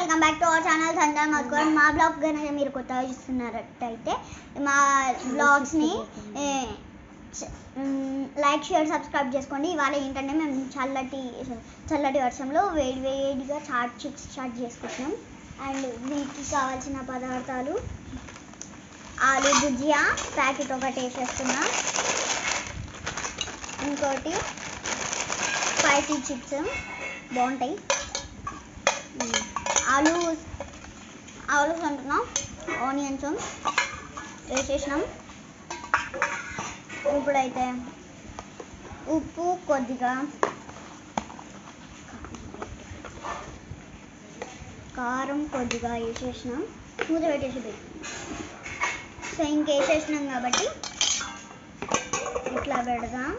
Welcome back to our channel Sanjay Madhukar. మా blog కనుక మీరు కొత్తగా చూస్తున్నట్టయితే మా బ్లాగ్స్ని లైక్ షేర్ సబ్స్క్రైబ్ చేసుకోండి. ఇవాళ ఏంటంటే మేము చల్లటి వర్షంలో వేడిగా చాట్ చిప్స్ స్టార్ట్ చేసుకుంటున్నాం. అండ్ వీటికి కావాల్సిన పదార్థాలు ఆలు భుజియా ప్యాకెట్ ఒకటి వేసేస్తున్నా, ఇంకోటి స్పైసీ చిప్స్ బాగుంటాయి, ఆలు అంటున్నాం, ఆనియన్స్ వేసేసినాం. ఇప్పుడైతే ఉప్పు కొద్దిగా, కారం కొద్దిగా వేసేసినాం, మూత పెట్టేసి సో ఇంకేసేసినాం కాబట్టి ఇట్లా పెడదాం.